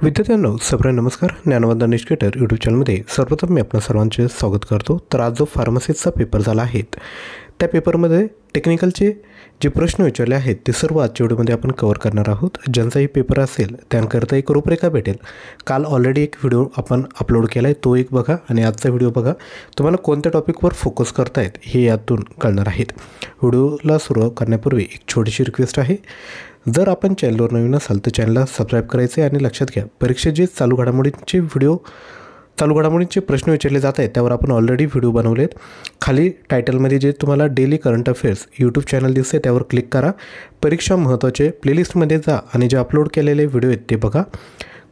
विद्यार्थ्यांनो सर्वांना नमस्कार. ज्ञानवंदन एज्युकेटर यूट्यूब चॅनलमध्ये सर्वप्रथम मी आपल्या सर्वांचे स्वागत करतो. तर आज जो फार्मसीचा पेपर झाला आहे त्या पेपरमध्ये टेक्निकलचे जे प्रश्न विचारले आहेत ते सर्व आजच्या व्हिडिओमध्ये आपण कव्हर करणार आहोत. ज्यांचाही पेपर असेल त्यांकरता एक रूपरेखा भेटेल. काल ऑलरेडी एक व्हिडिओ आपण अपलोड केला आहे, तो एक बघा आणि आजचा व्हिडिओ बघा. तुम्हाला कोणत्या टॉपिकवर फोकस करतायत हे यातून कळणार आहेत. व्हिडिओला सुरू करण्यापूर्वी एक छोटीशी रिक्वेस्ट आहे. जर आपण चॅनलवर नवीन असाल तर चॅनलला सबस्क्राईब करायचे आणि लक्षात घ्या परीक्षेत जे चालू घडामोडींचे प्रश्न विचारले जात आहेत त्यावर आपण ऑलरेडी व्हिडिओ बनवलेत. खाली टायटलमध्ये जे तुम्हाला daily current affairs YouTube channel दिसते त्यावर क्लिक करा. परीक्षा महत्त्वाचे प्लेलिस्टमध्ये जा आणि जे अपलोड केलेले व्हिडिओ आहेत ते बघा.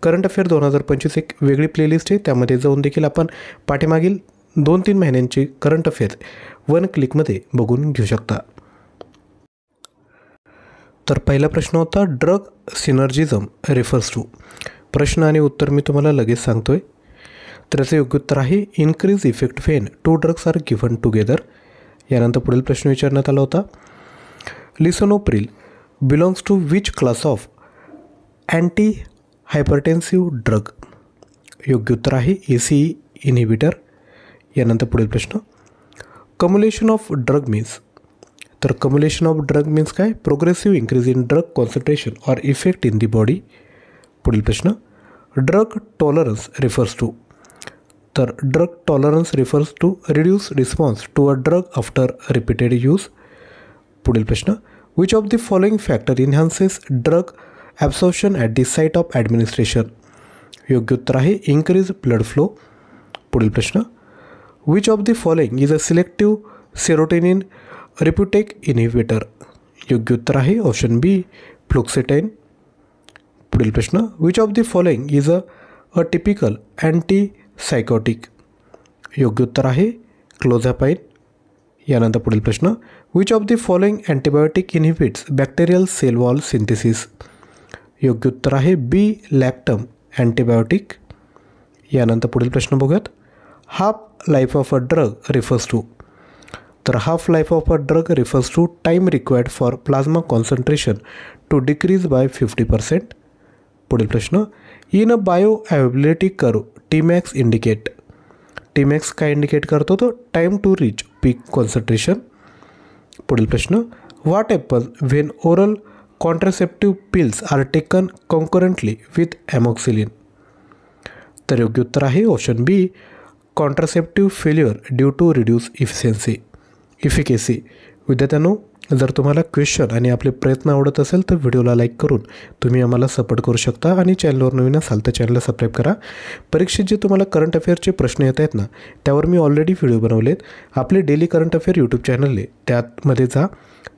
करंट अफेअर 2025 एक वेगळी प्लेलिस्ट आहे, त्यामध्ये जाऊन देखील आपण पाठीमागील 2-3 महिन्यांची करंट अफेअर 1 क्लिकमध्ये बघून घेऊ शकता. तर पहिला प्रश्न होता ड्रग सिनर्जिझम रेफर्स टू. प्रश्न आणि उत्तर मी तुम्हाला लगेच सांगतोय. तर याचं योग्य उत्तर आहे increase effect when 2 drugs are given together. यानंतर पुढील प्रश्न विचारण्यात आला होता lisinopril belongs to which class of anti hypertensive drug. योग्य उत्तर आहे ACE इनहिबिटर. यानंतर पुढील प्रश्न कम्युलेशन ऑफ ड्रग मीन्स. तर कम्युलेशन ऑफ ड्रग मीन्स काय? Progressive increase in drug concentration or effect in the body. पुढील प्रश्न ड्रग टॉलरन्स रेफर्स टू. तर drug tolerance refers to reduce response to a drug after repeated use. पुढील प्रश्न which of the following factor enhances drug absorption at the site of administration. योग्य उत्तर आहे increase blood flow. पुढील प्रश्न which of the following is a selective serotonin रिप्युटेक inhibitor. योग्य उत्तर आहे ऑप्शन बी फ्लुक्सेटाइन. पुढील प्रश्न which of the following is a typical anti psychotic. योग्य उत्तर आहे क्लोझॅपाइन. यानंतर पुढील प्रश्न which of the following antibiotic inhibits bacterial cell wall synthesis. योग्य उत्तर आहे बी लॅक्टम अँटीबायोटिक. यानंतर पुढील प्रश्न बघूयात half life of a drug refers to. तर half life of a drug refers to time required for plasma concentration to decrease by 50%. पुढील प्रश्न in a bio availability curve Tmax indicate. Tmax काय indicate करतो? तो time to reach peak concentration. पुढील प्रश्न what happen when oral contraceptive pills are taken concurrently with amoxicillin. तर योग्य उत्तर आहे option B contraceptive failure due to reduce efficacy. विद्यार्थ्यांनो जर तुम्हाला क्वेश्चन आणि आपले प्रयत्न आवडत असेल तर व्हिडिओला लाईक करून तुम्ही आम्हाला सपोर्ट करू शकता आणि चॅनलवर नवीन असाल तर चॅनलला सबस्क्राईब करा. परीक्षेत जे तुम्हाला करंट अफेअरचे प्रश्न येत आहेत ना त्यावर मी ऑलरेडी व्हिडिओ बनवलेत. आपले डेली करंट अफेअर यूट्यूब चॅनलने त्यामध्ये जा,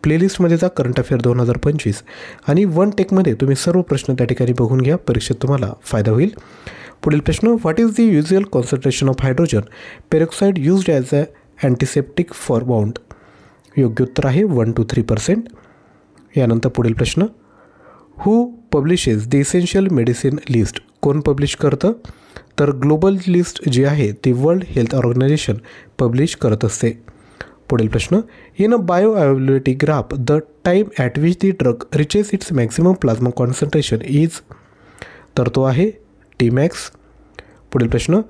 प्लेलिस्टमध्ये जा करंट अफेअर 2025 आणि 1 टेकमध्ये तुम्ही सर्व प्रश्न त्या ठिकाणी बघून घ्या. परीक्षेत तुम्हाला फायदा होईल. पुढील प्रश्न what is the usual concentration of hydrogen peroxide used as a antiseptic for bound. योग्य उत्तर आहे 1 to 3%. यानंतर पुढील प्रश्न who publishes the essential medicine list. कोण पब्लिश करतं? तर ग्लोबल लिस्ट जी आहे ती वर्ल्ड हेल्थ ऑर्गनायझेशन पब्लिश करत असते. पुढील प्रश्न in a bio availability graph the time at which the drug reaches its maximum plasma concentration is. तर तो आहे Tmax. पुढील प्रश्न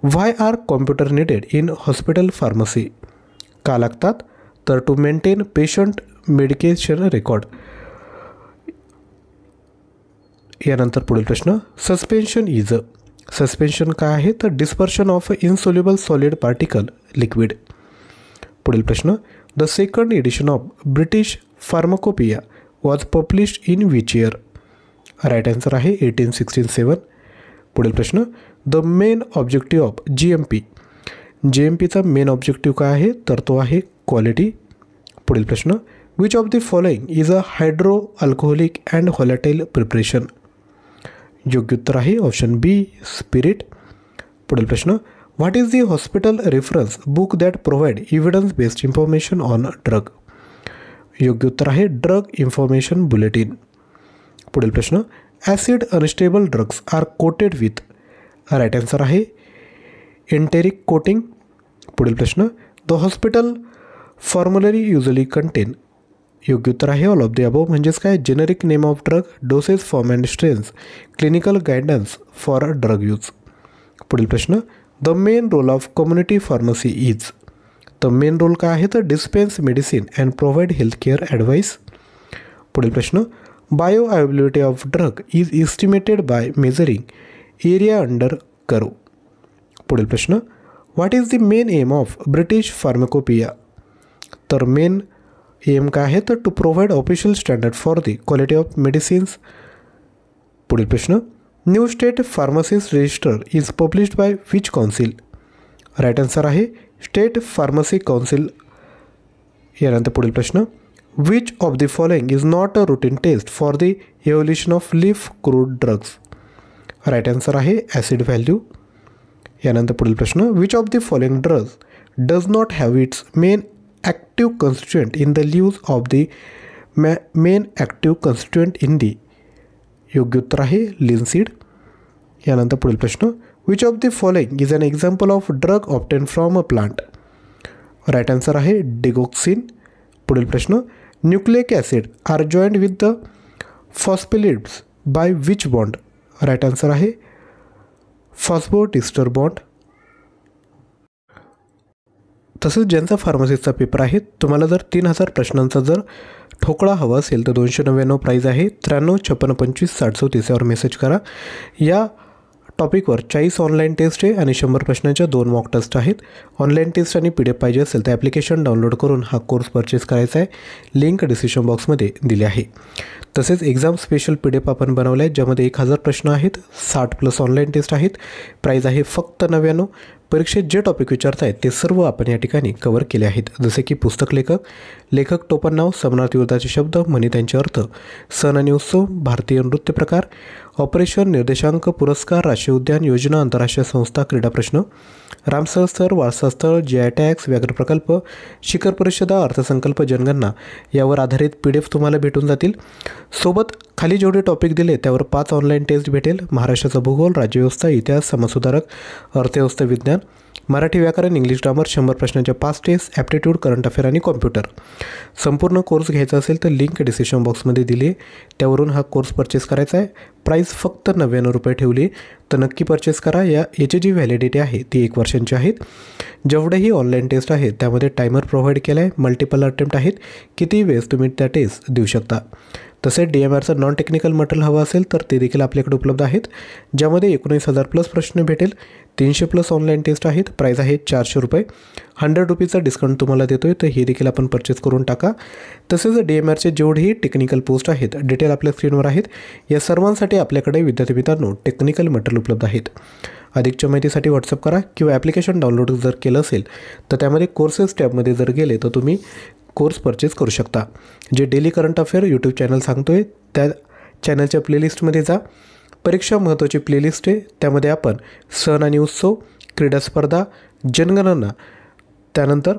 why are computer needed in hospital pharmacy. का लागतात? तर to maintain patient medication record. यानंतर पुढील प्रश्न सस्पेन्शन काय आहे? तर dispersion of insoluble solid particle liquid. पुढील प्रश्न the second edition of British pharmacopoeia was published in which year. Right answer आहे 1867. पुढील प्रश्न द मेन ऑब्जेक्टिव्ह ऑफ GMPचा मेन ऑब्जेक्टिव्ह काय आहे? तर तो आहे क्वालिटी. पुढील प्रश्न which of the following is a hydro alcoholic and volatile preparation. योग्य उत्तर आहे ऑप्शन बी स्पिरिट. पुढील प्रश्न what is the hospital reference book that provide evidence based information on drug. योग्य उत्तर आहे ड्रग इन्फॉर्मेशन बुलेटिन. पुढील प्रश्न acid unstable drugs are coated with. Right answer आहे एंटेरिक कोटिंग. पुढील प्रश्न the hospital formulary usually contain योग्य उत्तर आहे ऑल ऑफ द अबोव. म्हणजेच काय, generic name of drug, dosage form and strengths, clinical guidance for drug use. पुढील प्रश्न, the main role of community pharmacy is. तर मेन रोल काय आहे तर dispense medicine and provide health care advice. पुढील प्रश्न, bio availability of drug is estimated by measuring area under curve. पुढील प्रश्न, what is the main M of British pharmacopoeia. तर main aim काय आहे तर to provide official standard for the quality of medicines. पुढील प्रश्न, new state pharmacist register is published by which council. Right answer आहे state pharmacy council. यानंतर पुढील प्रश्न, which of the following is not a routine test for the evolution of leaf crude drugs. Right answer आहे acid value. यानंतर पुढील प्रश्न, which of the following drugs does not have its main active constituent in the leaves of the main active constituent in the. योग्य उत्तर आहे linseed. यानंतर पुढील प्रश्न, which of the following is an example of drug obtain from a plant. Right answer आहे digoxin. पुढील प्रश्न, nucleic acid are joined with the phospholipids by which bond. Right answer आहे फॉस्फोडिस्टर बॉन्ड. तसेच ज्यांचा फार्मसीचा paper आहे, तुम्हाला जर 3000 प्रश्नांचा जर ठोकळा हवा असेल तर 299 प्राईज आहे. 93 56 25 60 34 यावर मेसेज करा. या टॉपिकवर 40 ऑनलाईन टेस्ट आहे आणि 100 प्रश्नांच्या 2 मॉक टेस्ट आहेत. ऑनलाईन टेस्ट आणि PDF पाहिजे असेल तर ॲप्लिकेशन डाउनलोड करून हा कोर्स परचेस करायचा आहे. लिंक डिस्क्रिप्शन बॉक्समध्ये दिली आहे. तसेच एक्झाम स्पेशल PDF आपण बनवला आहे, ज्यामध्ये 1000 प्रश्न आहेत, 60+ ऑनलाईन टेस्ट आहेत. प्राईज आहे फक्त 99. परीक्षेत जे टॉपिक विचारत आहेत ते सर्व आपण या ठिकाणी कव्हर केले आहेत. जसे की पुस्तक लेखक टोपण नाव, समानार्थी विरोधाचे शब्द, म्हणी त्यांचे अर्थ, सण आणि उत्सव, भारतीय नृत्य प्रकार, ऑपरेशन, निर्देशांक, पुरस्कार, राष्ट्रीय उद्यान, योजना, आंतरराष्ट्रीय संस्था, क्रीडा प्रश्न, रामसर स्थळ, वारसा स्थळ, GI टॅक्स, व्याघ्र प्रकल्प, शिखर परिषदा, अर्थसंकल्प, जनगणना यावर आधारित PDF तुम्हाला भेटून जातील. सोबत खाली जेवढे टॉपिक दिले त्यावर 5 ऑनलाईन टेस्ट भेटेल. महाराष्ट्राचा भूगोल, राज्यव्यवस्था, इतिहास, समाजसुधारक, अर्थव्यवस्था, विज्ञान, मराठी व्याकरण, इंग्लिश ग्रामर, 100 प्रश्नांच्या 5 टेस्ट, ॲप्टिट्यूड, करंट अफेअर आणि कॉम्प्युटर. संपूर्ण कोर्स घ्यायचा असेल तर लिंक डिस्क्रिप्शन बॉक्समध्ये दिली आहे, त्यावरून हा कोर्स परचेस करायचा आहे. प्राईस फक्त 99 रुपये ठेवली, तर नक्की परचेस करा. याची जी व्हॅलिडिटी आहे ती 1 वर्षांची आहेत. जेवढेही ऑनलाईन टेस्ट आहेत त्यामध्ये टायमर प्रोव्हाइड केला आहे, मल्टिपल अटेम्प्ट आहेत, किती वेळेस तुम्ही त्या टेस्ट देऊ शकता. तसेच DMRचं नॉन टेक्निकल मटेरियल हवं असेल तर ते देखील आपल्याकडे उपलब्ध आहेत, ज्यामध्ये 19,000+ प्रश्न भेटेल. 300+ ऑनलाईन टेस्ट आहेत. प्राईज आहे 400 रुपये. 100 रुपीचा डिस्काउंट तुम्हाला देतो आहे, तर हे देखील आपण परचेस करून टाका. तसेच DMRचे जेवढेही टेक्निकल पोस्ट आहेत, डिटेल आपल्या स्क्रीनवर आहेत. या सर्वांसाठी आपल्याकडे विद्यार्थी मित्रांनो टेक्निकल मटेरियल उपलब्ध आहेत. अधिकच्या माहितीसाठी व्हॉट्सअप करा किंवा ॲप्लिकेशन डाउनलोड जर केलं असेल तर त्यामध्ये कोर्सेस टॅबमध्ये जर गेले तर तुम्ही कोर्स परचेस करू शकता. जे daily current affair YouTube channel सांगतो आहे त्या चॅनलच्या प्लेलिस्टमध्ये जा. परीक्षा महत्त्वाची प्लेलिस्ट आहे, त्यामध्ये आपण सण आणि उत्सव, क्रीडा स्पर्धा, जनगणना, त्यानंतर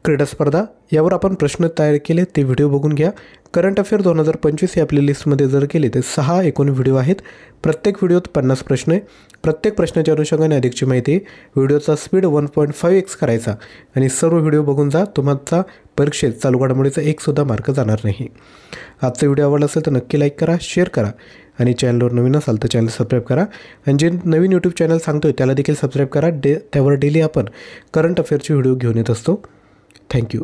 क्रीडा स्पर्धा यावर आपण प्रश्न तयार केले, ते व्हिडिओ बघून घ्या. करंट अफेअर 2025 या प्लेलिस्टमध्ये जर गेले तर 6 एकूण व्हिडिओ आहेत. प्रत्येक व्हिडिओत 50 प्रश्न आहे. प्रत्येक प्रश्नाच्या अनुषंगाने अधिकची माहिती. व्हिडिओचा स्पीड 1.5x करायचा आणि सर्व व्हिडिओ बघून जा. तुम्हाला परीक्षेत चालू घडामोडीचा 1सुद्धा मार्क जाणार नाही. आजचा व्हिडिओ आवडला असेल तर नक्की लाईक करा, शेअर करा आणि चॅनलवर नवीन असाल तर चॅनल सबस्क्राईब करा. आणि जे नवीन यूट्यूब चॅनल सांगतो आहे त्याला देखील सबस्क्राईब करा. त्यावर डेली आपण करंट अफेअरचे व्हिडिओ घेऊन येत असतो. थँक्यू.